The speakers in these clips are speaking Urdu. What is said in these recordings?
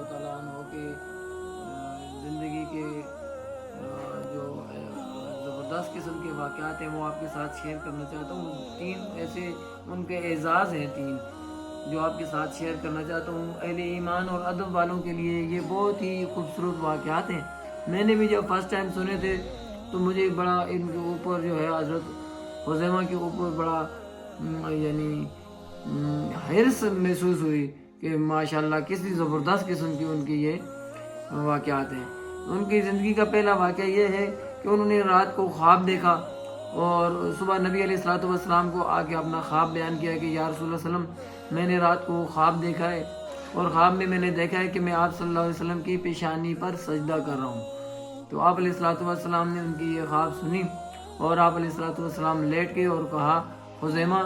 تعالیٰ عنہ کے زندگی کے جو زبردست قسم کے واقعات ہیں وہ آپ کے ساتھ شیئر کرنا چاہتا ہوں. 3 ایسے ان کے اعزاز ہیں 3 جو آپ کے ساتھ شیئر کرنا چاہتا ہوں. اہل ایمان اور ادب والوں کے لیے یہ بہت ہی خوبصورت واقعات ہیں. میں نے بھی جب فرسٹ ٹائم سنے تھے تو مجھے بڑا ان کے اوپر جو ہے حضرت خزیمہ کے اوپر بڑا یعنی حرص محسوس ہوئی کہ ماشاءاللہ کسی زبردست قسم کی ان کی یہ واقعات ہیں. ان کی زندگی کا پہلا واقعہ یہ ہے کہ انہوں نے رات کو خواب دیکھا اور صبح نبی علیہ الصلوۃ والسلام کو آ کے اپنا خواب بیان کیا کہ یا رسول اللہ صلی اللہ علیہ وسلم میں نے رات کو خواب دیکھا ہے اور خواب میں نے دیکھا ہے کہ میں آپ صلی اللہ علیہ وسلم کی پیشانی پر سجدہ کر رہا ہوں. تو آپ علیہ الصلوۃ والسلام نے ان کی یہ خواب سنی اور آپ علیہ الصلوۃ والسلام لیٹ گئے اور کہا خزیمہ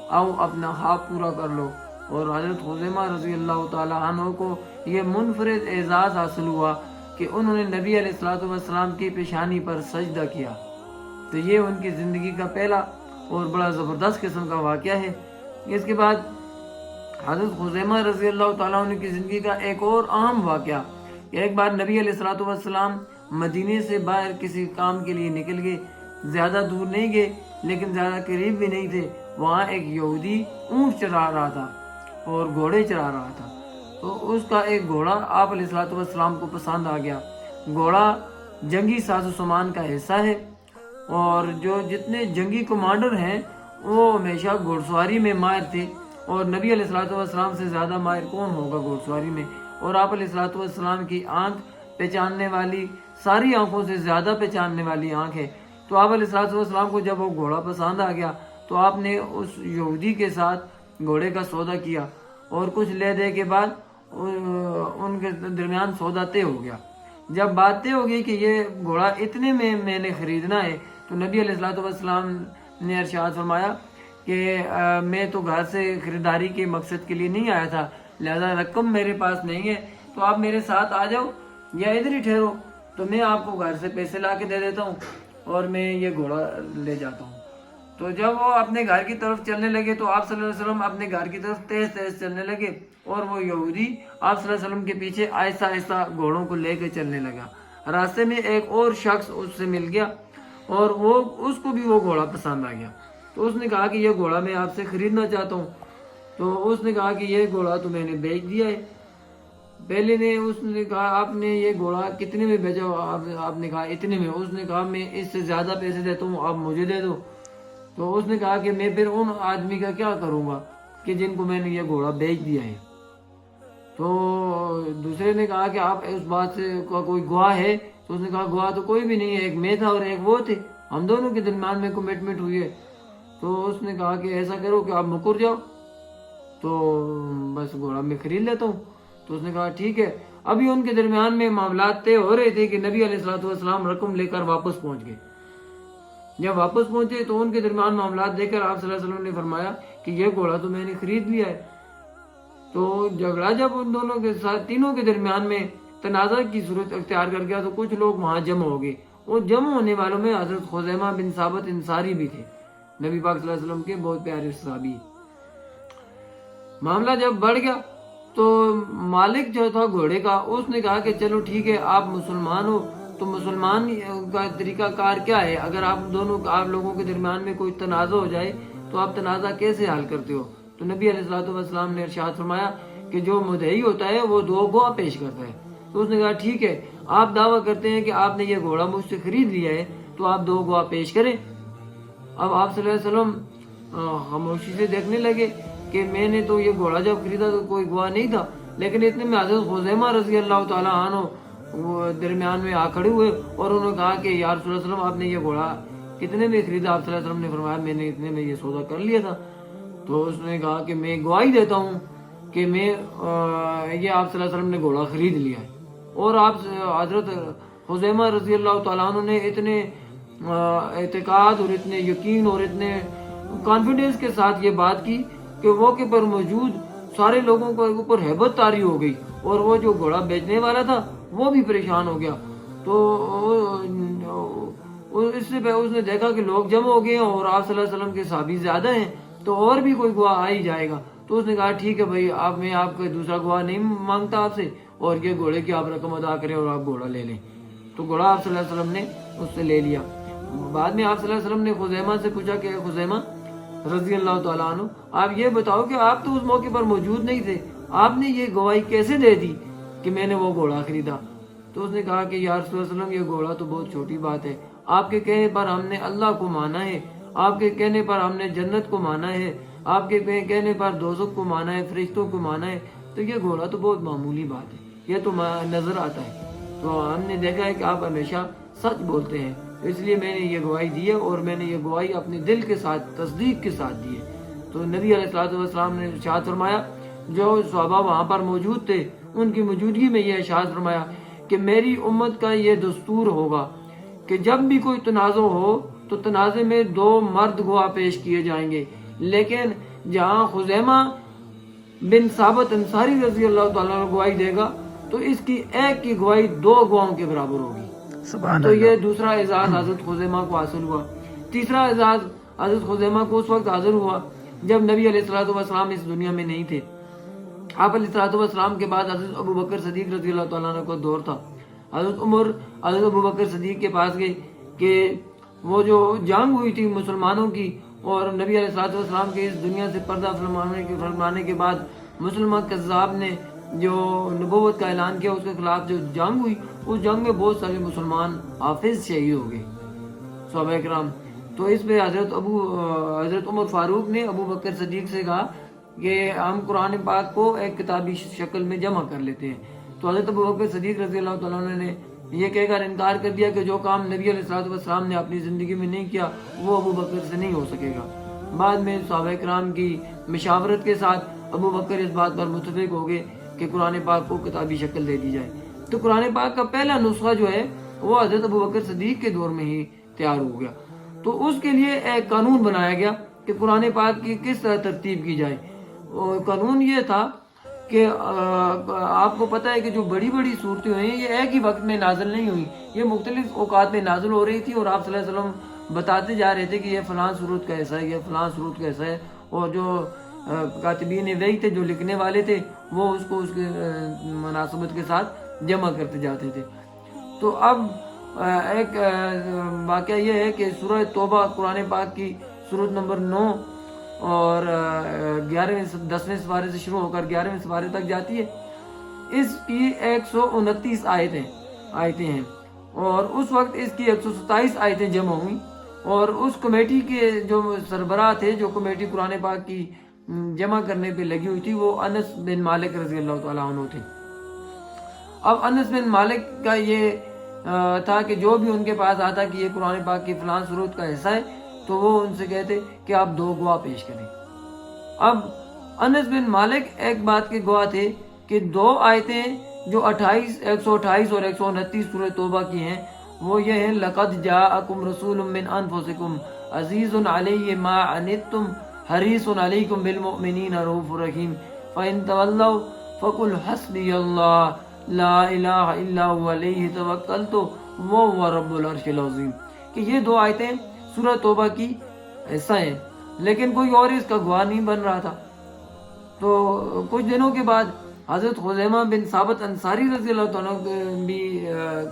آؤ اپنا خواب پورا کر لو. اور حضرت خزیمہ رضی اللہ تعالیٰ عنہ کو یہ منفرد اعزاز حاصل ہوا کہ انہوں نے نبی علیہ الصلوۃ والسلام کی پیشانی پر سجدہ کیا. تو یہ ان کی زندگی کا پہلا اور بڑا زبردست قسم کا واقعہ ہے. اس کے بعد حضرت خزیمہ رضی اللہ تعالیٰ عنہ کی زندگی کا ایک اور اہم واقعہ کہ ایک بار نبی علیہ الصلوۃ والسلام مدینے سے باہر کسی کام کے لیے نکل گئے. زیادہ دور نہیں گئے لیکن زیادہ قریب بھی نہیں تھے. وہاں ایک یہودی اونٹ چرا رہا تھا اور گھوڑے چرا رہا تھا. تو اس کا ایک گھوڑا آپ علیہ الصلوۃ والسلام کو پسند آ گیا. گھوڑا جنگی ساز و سامان کا حصہ ہے اور جو جتنے جنگی کمانڈر ہیں وہ ہمیشہ گھوڑ سواری میں ماہر تھے اور نبی علیہ الصلوۃ والسلام سے زیادہ ماہر کون ہوگا گھوڑ سواری میں. اور آپ علیہ الصلوۃ والسلام کی آنکھ پہچاننے والی ساری آنکھوں سے زیادہ پہچاننے والی آنکھ ہے. تو آپ علیہ الصلوۃ والسلام کو جب وہ گھوڑا پسند آ گیا تو آپ نے اس یہودی کے ساتھ گھوڑے کا سودا کیا اور کچھ لے دے کے بعد ان کے درمیان سودا طے ہو گیا. جب بات طے ہو گئی کہ یہ گھوڑا اتنے میں نے خریدنا ہے تو نبی علیہ الصلوۃ والسلام نے ارشاد فرمایا کہ میں تو گھر سے خریداری کے مقصد کے لیے نہیں آیا تھا, لہذا رقم میرے پاس نہیں ہے, تو آپ میرے ساتھ آ جاؤ یا ادھر ہی ٹھہرو تو میں آپ کو گھر سے پیسے لا کے دے دیتا ہوں اور میں یہ گھوڑا لے جاتا ہوں. تو جب وہ اپنے گھر کی طرف چلنے لگے تو آپ صلی اللہ علیہ وسلم اپنے گھر کی طرف تیز تیز چلنے لگے اور وہ یہودی آپ صلی اللہ علیہ وسلم کے پیچھے آہستہ آہستہ گھوڑوں کو لے کے چلنے لگا. راستے میں ایک اور شخص اس سے مل گیا اور اس کو بھی وہ گھوڑا پسند آ گیا. تو اس نے کہا کہ یہ گھوڑا میں آپ سے خریدنا چاہتا ہوں. تو اس نے کہا کہ یہ گھوڑا تو میں نے بیچ دیا ہے. پہلے نے اس نے کہا آپ نے یہ گھوڑا کتنے میں بیچا؟ آپ نے کہا اتنے میں. اس نے کہا میں اس سے زیادہ پیسے دیتا ہوں, آپ مجھے دے دو. تو اس نے کہا کہ میں پھر ان آدمی کا کیا کروں گا کہ جن کو میں نے یہ گھوڑا بیچ دیا ہے. تو دوسرے نے کہا کہ آپ اس بات سے کوئی گواہ ہے؟ تو اس نے کہا گواہ تو کوئی بھی نہیں ہے, ایک میں تھا اور ایک وہ تھے, ہم دونوں کے درمیان میں کمٹمنٹ ہوئی ہے. تو اس نے کہا کہ ایسا کرو کہ آپ مکر جاؤ تو بس گھوڑا میں خرید لیتا ہوں. تو اس نے کہا ٹھیک ہے. ابھی ان کے درمیان میں معاملات طے ہو رہے تھے کہ نبی علیہ الصلوۃ والسلام رقم لے کر واپس پہنچ گئے. جب واپس پہنچے تو ان کے درمیان معاملات دیکھ کر آپ صلی اللہ علیہ وسلم نے فرمایا کہ یہ گھوڑا تو میں نے خرید لیا ہے. تو جھگڑا جب ان دونوں کے ساتھ تینوں کے درمیان میں تنازع کی صورت اختیار کر گیا تو کچھ لوگ وہاں جمع ہو گئے. وہ جمع ہونے والوں میں حضرت خزیمہ بن ثابت انصاری بھی تھے, نبی پاک صلی اللہ علیہ وسلم کے بہت پیارے صحابی. معاملہ جب بڑھ گیا تو مالک جو تھا گھوڑے کا اس نے کہا کہ چلو ٹھیک ہے, آپ مسلمان ہو تو مسلمان کا طریقہ کار کیا ہے؟ اگر آپ لوگوں کے درمیان میں کوئی تنازع ہو جائے تو آپ تنازع کیسے حل کرتے ہو؟ تو نبی علیہ الصلوۃ والسلام نے ارشاد فرمایا کہ جو مدعی ہوتا ہے وہ 2 گواہ پیش کرتا ہے. تو اس نے کہا ٹھیک ہے, آپ دعویٰ کرتے ہیں کہ آپ نے یہ گھوڑا مجھ سے خرید لیا ہے تو آپ 2 گواہ پیش کریں. اب آپ صلی اللہ علیہ وسلم خاموشی سے دیکھنے لگے کہ میں نے تو یہ گھوڑا جب خریدا تو کوئی گواہ نہیں تھا, لیکن اتنے میں حضرت خزیمہ رضی اللہ تعالیٰ عنہ وہ درمیان میں آ کھڑے ہوئے اور انہوں نے کہا کہ یا رسول اللہ صلی اللہ علیہ وسلم آپ نے یہ گھوڑا کتنے میں خریدا؟ آپ صلی اللہ علیہ وسلم نے فرمایا میں نے اتنے میں یہ سودا کر لیا تھا. تو اس نے کہا کہ میں گواہی دیتا ہوں کہ میں یہ آپ صلی اللہ علیہ وسلم نے گھوڑا خرید لیا ہے. اور آپ حضرت خزیمہ رضی اللہ تعالیٰ عنہ نے اتنے اعتقاد اور اتنے یقین اور اتنے کانفیڈنس کے ساتھ یہ بات کی کہ موقع پر موجود سارے لوگوں کو اوپر ہیبت طاری ہو گئی اور وہ جو گھوڑا بیچنے والا تھا وہ بھی پریشان ہو گیا. تو اس سے اس نے دیکھا کہ لوگ جمع ہو گئے اور آپ صلی اللہ علیہ وسلم کے صحابی زیادہ ہیں تو اور بھی کوئی گواہ آ ہی جائے گا. تو اس نے کہا ٹھیک ہے بھائی، آپ میں آپ کا دوسرا گواہ نہیں مانگتا آپ سے، اور یہ گھوڑے کی آپ رقم ادا کریں اور آپ گھوڑا لے لیں۔ تو گھوڑا آپ صلی اللہ علیہ وسلم نے اس سے لے لیا۔ بعد میں آپ صلی اللہ علیہ وسلم نے خزیمہ سے پوچھا کہ خزیمہ رضی اللہ تعالیٰ عنہ، آپ یہ بتاؤ کہ آپ تو اس موقع پر موجود نہیں تھے، آپ نے یہ گواہی کیسے دے دی کہ میں نے وہ گھوڑا خریدا؟ تو اس نے کہا کہ یا رسول اللہ علیہ وسلم، یہ گھوڑا تو بہت چھوٹی بات ہے، آپ کے کہنے پر ہم نے اللہ کو مانا ہے، آپ کے کہنے پر ہم نے جنت کو مانا ہے، آپ کے کہنے پر دوزخ کو مانا ہے، فرشتوں کو مانا ہے، تو یہ گھوڑا تو بہت معمولی بات ہے، یہ تو نظر آتا ہے۔ تو ہم نے دیکھا ہے کہ آپ ہمیشہ سچ بولتے ہیں، اس لیے میں نے یہ گواہی دی ہے، اور میں نے یہ گواہی اپنے دل کے ساتھ تصدیق کے ساتھ دی ہے۔ تو نبی علیہ السلام نے ارشاد فرمایا، جو صحابہ وہاں پر موجود تھے ان کی موجودگی میں یہ ارشاد فرمایا کہ میری امت کا یہ دستور ہوگا کہ جب بھی کوئی تنازع ہو تو تنازع میں 2 مرد گواہ پیش کیے جائیں گے، لیکن جہاں خزیمہ بن ثابت انصاری رضی اللہ تعالیٰ عنہ گواہی دے گا تو اس کی ایک کی گواہی 2 گواہوں کے برابر ہوگی۔ سبحان تو اللہ۔ یہ دوسرا اعزاز حضرت خزیمہ کو حاصل ہوا۔ تیسرا اعزاز حضرت خزیمہ کو اس وقت حاصل ہوا جب نبی علیہ السلام اس دنیا میں نہیں تھے۔ آپ علیہ السلام کے بعد حضرت ابو بکر صدیق رضی اللہ تعالیٰ عنہ کا دور تھا۔ حضرت عمر حضرت ابو بکر صدیق کے پاس گئے کہ وہ جو جنگ ہوئی تھی مسلمانوں کی، اور نبی علیہ السلام کے اس دنیا سے پردہ فرمانے کے بعد مسلمان کذاب نے جو نبوت کا اعلان کیا، اس کے خلاف جو جنگ ہوئی، اس جنگ میں بہت سارے مسلمان حافظ شہید ہو گئے صحابہ کرام۔ تو اس پہ حضرت عمر فاروق نے ابو بکر صدیق سے کہا کہ ہم قرآن پاک کو ایک کتابی شکل میں جمع کر لیتے ہیں۔ تو حضرت ابو بکر صدیق رضی اللہ تعالیٰ عنہ نے یہ کہہ کر انکار کر دیا کہ جو کام نبی علیہ السلام نے اپنی زندگی میں نہیں کیا وہ ابو بکر سے نہیں ہو سکے گا۔ بعد میں صحابہ کرام کی مشاورت کے ساتھ ابو بکر اس بات پر متفق ہو گئے کہ قرآن پاک کو کتابی شکل دے دی جائے۔ تو قرآن پاک کا پہلا نسخہ جو ہے وہ حضرت ابو بکر صدیق کے دور میں ہی تیار ہو گیا۔ تو اس کے لیے ایک قانون بنایا گیا کہ قرآن پاک کی کس طرح ترتیب کی جائے۔ قانون یہ تھا کہ آپ کو پتہ ہے کہ جو بڑی بڑی صورتیں ہوئی یہ ایک ہی وقت میں نازل نہیں ہوئی، یہ مختلف اوقات میں نازل ہو رہی تھی، اور آپ صلی اللہ علیہ وسلم بتاتے جا رہے تھے کہ یہ فلاں صورت کا ایسا ہے، یہ فلاں صورت کا ایسا ہے، اور جو کاتبین وحی تھے، جو لکھنے والے تھے، وہ اس کو اس کے مناسبت کے ساتھ جمع کرتے جاتے تھے۔ تو اب ایک واقعہ یہ ہے کہ سورہ توبہ قرآن پاک کی سورت نمبر 9 اور 10ویں سپارے سے شروع ہو کر 11ویں سپارے تک جاتی ہے۔ اس کی 129 آیتیں ہیں، اور اس وقت اس کی 127 آیتیں جمع ہوئیں، اور اس کمیٹی کے جو سربراہ تھے، جو کمیٹی قرآن پاک کی جمع کرنے پہ لگی ہوئی تھی، وہ انس بن مالک رضی اللہ تعالیٰ عنہ تھے۔ اب انس بن مالک کا یہ تھا کہ جو بھی ان کے پاس آتا کہ یہ قرآن پاک کی فلاں صورت کا حصہ ہے تو وہ ان سے کہتے کہ آپ 2 گواہ پیش کریں۔ اب انس بن مالک ایک بات کے گواہ تھے کہ 2 آیتیں جو 128 اور 129 سورہ توبہ کی ہیں وہ یہ ہیں، لَقَدْ جَاءَكُمْ رَسُولٌ مِّنْ أَنفُسِكُمْ عَزِيزٌ عَلَيْهِ مَا عَنِتُّمْ حَرِيصٌ عَلَيْكُمْ بِالْمُؤْمِنِينَ رَءُوفٌ رَحِيمٌ فَإِن تَوَلَّوْا فَقُلْ حَسْبِيَ اللَّهُ لا الہ الا هو علیہ توکلت وهو رب العرش العظیم، کہ یہ 2 آیتیں سورہ توبہ کی حصہ ہیں، لیکن کوئی اور اس کا گواہ نہیں بن رہا تھا۔ تو کچھ دنوں کے بعد حضرت خزیمہ بن ثابت انصاری رضی اللہ تعالیٰ بھی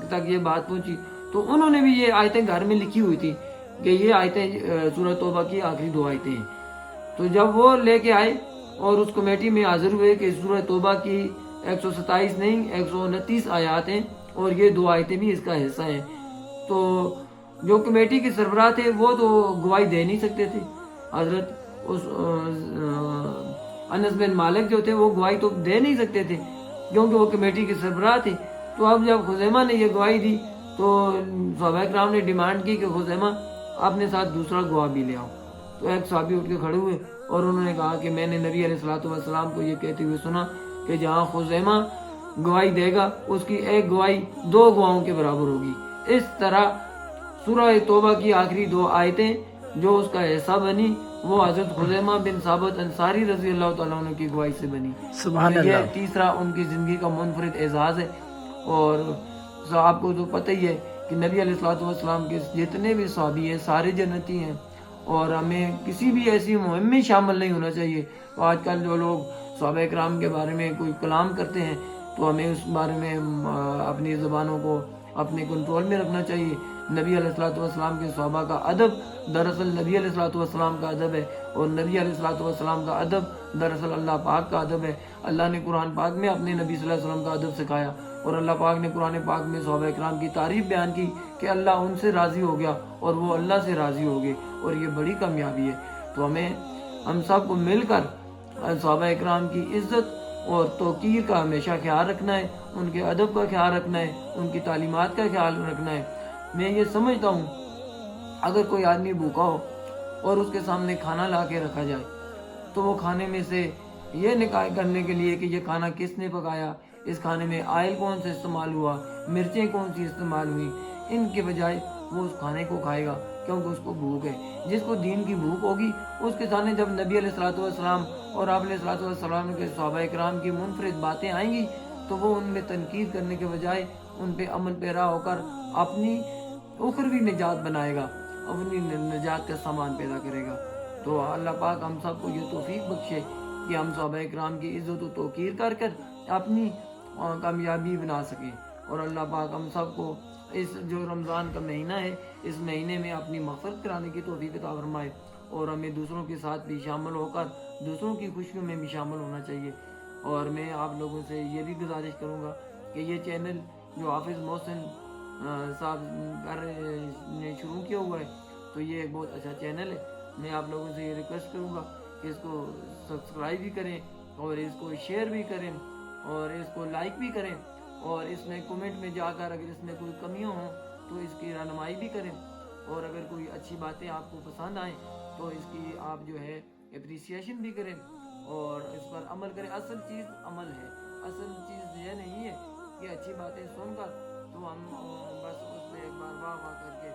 تک یہ بات پہنچی، تو انہوں نے بھی یہ آیتیں گھر میں لکھی ہوئی تھی کہ یہ آیتیں سورہ توبہ کی آخری 2 آیتیں ہیں۔ تو جب وہ لے کے آئے اور اس کمیٹی میں حاضر ہوئے کہ سورہ توبہ کی 127 نہیں 129 آیات ہیں، اور یہ 2 آیتیں بھی اس کا حصہ ہیں، تو جو کمیٹی کے سربراہ تھے وہ تو گواہی دے نہیں سکتے تھے۔ حضرت انس بن مالک جو تھے وہ گواہی تو دے نہیں سکتے تھے کیونکہ وہ کمیٹی کے سربراہ تھے۔ تو اب جب خزیمہ نے یہ گواہی دی تو صحابہ کرام نے ڈیمانڈ کی کہ خزیمہ اپنے ساتھ دوسرا گواہ بھی لے آؤ۔ تو ایک صحابی اٹھ کے کھڑے ہوئے اور انہوں نے کہا کہ میں نے نبی علیہ السلام کو یہ کہتے ہوئے سنا کہ جہاں خزیمہ گواہی دے گا اس کی ایک گواہی 2 گواہوں کے برابر ہوگی۔ اس طرح سورہ توبہ کی آخری 2 آیتیں جو اس کا حصہ بنی وہ حضرت خزیمہ بن ثابت انصاری رضی اللہ تعالیٰ عنہ کی گواہی سے بنی۔ سبحان یہ اللہ۔ تیسرا ان کی زندگی کا منفرد اعزاز ہے۔ اور آپ کو تو پتہ ہی ہے کہ نبی علیہ السلام کے جتنے بھی صحابی ہیں سارے جنتی ہیں، اور ہمیں کسی بھی ایسی مہم میں شامل نہیں ہونا چاہیے. تو آج کل جو لوگ صحابہ کرام کے بارے میں کوئی کلام کرتے ہیں تو ہمیں اس بارے میں اپنی زبانوں کو اپنے کنٹرول میں رکھنا چاہیے. نبی علیہ الصلوۃ والسلام کے صحابہ کا ادب دراصل نبی علیہ الصلوۃ والسلام کا ادب ہے، اور نبی علیہ الصلوۃ والسلام کا ادب دراصل اللہ پاک کا ادب ہے. اللہ نے قرآن پاک میں اپنے نبی صلی اللہ علیہ وسلم کا ادب سکھایا، اور اللہ پاک نے قرآن پاک میں صحابہ کرام کی تعریف بیان کی کہ اللہ ان سے راضی ہو گیا اور وہ اللہ سے راضی ہو گئے، اور یہ بڑی کامیابی ہے. تو ہم سب کو مل کر صحابہ اکرام کی عزت اور توقیر کا ہمیشہ خیال رکھنا ہے، ان کے ادب کا خیال رکھنا ہے، ان کی تعلیمات کا خیال رکھنا ہے. میں یہ سمجھتا ہوں اگر کوئی آدمی بھوکا ہو اور اس کے سامنے کھانا لا کے رکھا جائے تو وہ کھانے میں سے یہ نکال کرنے کے لیے کہ یہ کھانا کس نے پکایا، اس کھانے میں آئل کون سے استعمال ہوا، مرچیں کون سی استعمال ہوئی، ان کے بجائے وہ اس کھانے کو کھائے گا کیونکہ اس کو بھوک ہے. جس کو دین کی بھوک ہوگی اس کے سامنے جب نبی علیہ الصلوۃ والسلام اور آپ علیہ الصلوۃ والسلام کے صحابہ اکرام کی منفرد باتیں آئیں گی تو وہ ان میں تنقید کرنے کے بجائے ان پہ عمل پیرا ہو کر اپنی اخروی نجات بنائے گا، اپنی نجات کا سامان پیدا کرے گا. تو اللہ پاک ہم سب کو یہ توفیق بخشے کہ ہم صحابہ اکرام کی عزت و توقیر کر اپنی کامیابی بنا سکیں. اور اللہ پاک ہم سب کو اس جو رمضان کا مہینہ ہے اس مہینے میں اپنی مغفرت کرانے کی توفیق عطا فرمائے، اور ہمیں دوسروں کے ساتھ بھی شامل ہو کر دوسروں کی خوشیوں میں بھی شامل ہونا چاہیے. اور میں آپ لوگوں سے یہ بھی گزارش کروں گا کہ یہ چینل جو حافظ محسن صاحب نے شروع کیا ہوا ہے تو یہ ایک بہت اچھا چینل ہے. میں آپ لوگوں سے یہ ریکویسٹ کروں گا کہ اس کو سبسکرائب بھی کریں اور اس کو شیئر بھی کریں اور اس کو لائک بھی کریں، اور اس میں کومنٹ میں جا کر اگر اس میں کوئی کمیاں ہوں تو اس کی رہنمائی بھی کریں، اور اگر کوئی اچھی باتیں آپ کو پسند آئیں تو اس کی آپ جو ہے اپریسیشن بھی کریں اور اس پر عمل کریں. اصل چیز عمل ہے، اصل چیز یہ نہیں ہے کہ اچھی باتیں سن کر تو ہم بس اس پہ ایک بار واہ واہ کر کے